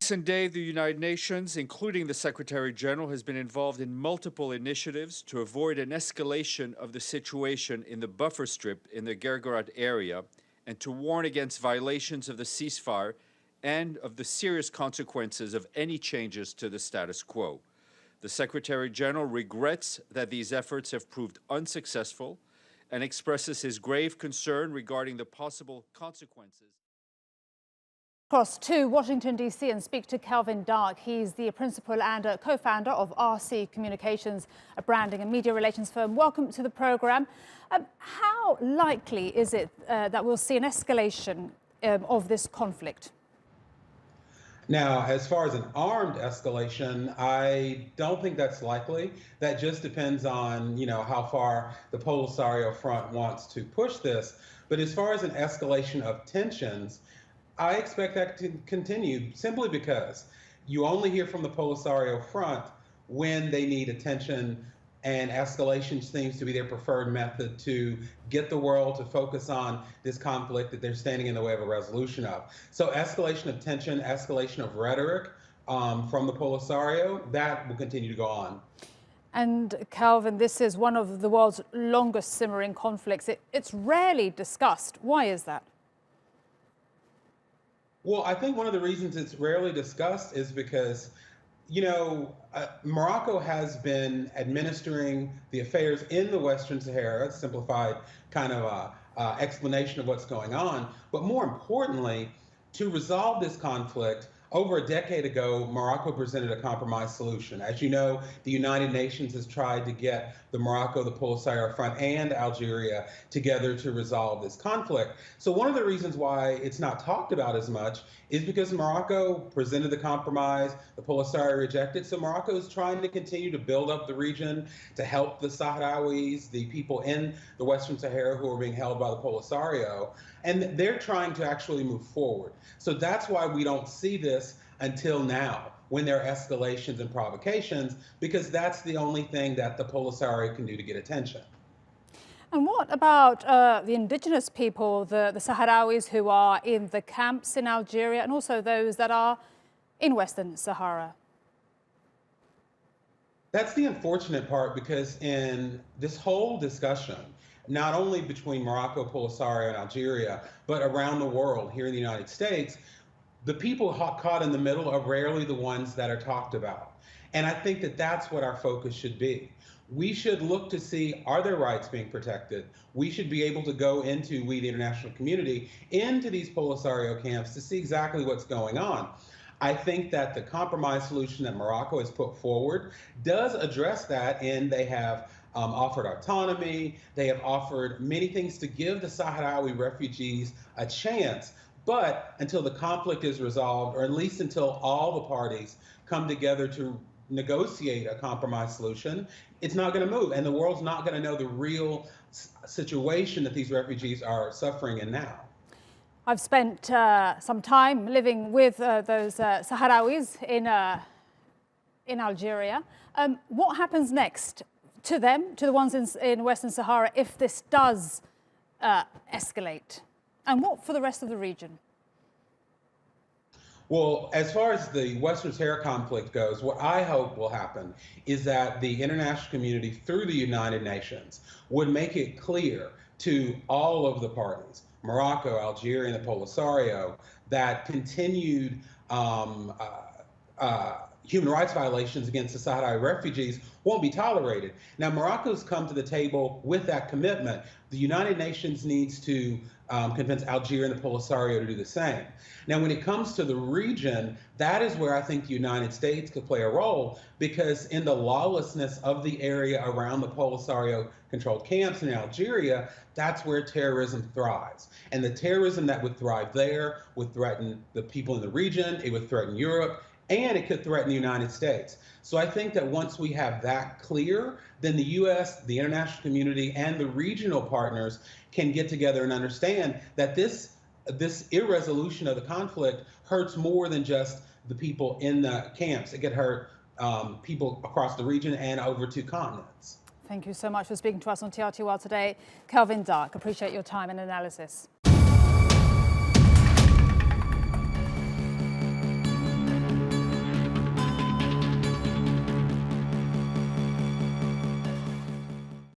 recent days, the United Nations, including the Secretary General, has been involved in multiple initiatives to avoid an escalation of the situation in the buffer strip in the Gergerad area and to warn against violations of the ceasefire and of the serious consequences of any changes to the status quo. The Secretary General regrets that these efforts have proved unsuccessful and expresses his grave concern regarding the possible consequences. Across to Washington, D.C. and speak to Kelvin Dark. He's the principal and co-founder of RC Communications, a branding and media relations firm. Welcome to the program. How likely is it that we'll see an escalation of this conflict? Now, as far as an armed escalation, I don't think that's likely. That just depends on, how far the Polisario Front wants to push this. But as far as an escalation of tensions, I expect that to continue simply because you only hear from the Polisario Front when they need attention, and escalation seems to be their preferred method to get the world to focus on this conflict that they're standing in the way of a resolution of. So escalation of tension, escalation of rhetoric from the Polisario, that will continue to go on. And Calvin, this is one of the world's longest simmering conflicts. It's rarely discussed. Why is that? Well, I think one of the reasons it's rarely discussed is because, Morocco has been administering the affairs in the Western Sahara, simplified kind of explanation of what's going on. But more importantly, to resolve this conflict, over a decade ago, Morocco presented a compromise solution. As you know, the United Nations has tried to get the Morocco, the Polisario Front, and Algeria together to resolve this conflict. So one of the reasons why it's not talked about as much is because Morocco presented the compromise, the Polisario rejected. So Morocco is trying to continue to build up the region, to help the Sahrawis, the people in the Western Sahara who are being held by the Polisario. And they're trying to actually move forward. So that's why we don't see this until now, when there are escalations and provocations, because that's the only thing that the Polisario can do to get attention. And what about the indigenous people, the Sahrawis who are in the camps in Algeria, and also those that are in Western Sahara? That's the unfortunate part, because in this whole discussion, not only between Morocco, Polisario, and Algeria, but around the world, here in the United States, the people caught in the middle are rarely the ones that are talked about. And I think that that's what our focus should be. We should look to see, are their rights being protected? We should be able to go into, we the international community, into these Polisario camps to see exactly what's going on. I think that the compromise solution that Morocco has put forward does address that, and they have offered autonomy. They have offered many things to give the Sahrawi refugees a chance. But until the conflict is resolved, or at least until all the parties come together to negotiate a compromise solution, it's not going to move. And the world's not going to know the real situation that these refugees are suffering in now. I've spent some time living with those Sahrawis in Algeria. What happens next to them, to the ones in Western Sahara, if this does escalate? And what for the rest of the region? Well, as far as the Western Sahara conflict goes, what I hope will happen is that the international community, through the United Nations, would make it clear to all of the parties, Morocco, Algeria, and the Polisario, that continued human rights violations against the Sahrawi refugees won't be tolerated. Now, Morocco's come to the table with that commitment. The United Nations needs to convince Algeria and the Polisario to do the same. Now, when it comes to the region, that is where I think the United States could play a role, because in the lawlessness of the area around the Polisario-controlled camps in Algeria, that's where terrorism thrives. And the terrorism that would thrive there would threaten the people in the region, it would threaten Europe, and it could threaten the United States. So I think that once we have that clear, then the U.S., the international community, and the regional partners can get together and understand that this irresolution of the conflict hurts more than just the people in the camps. It could hurt people across the region and over 2 continents. Thank you so much for speaking to us on TRT World today. Kelvin Dark, appreciate your time and analysis.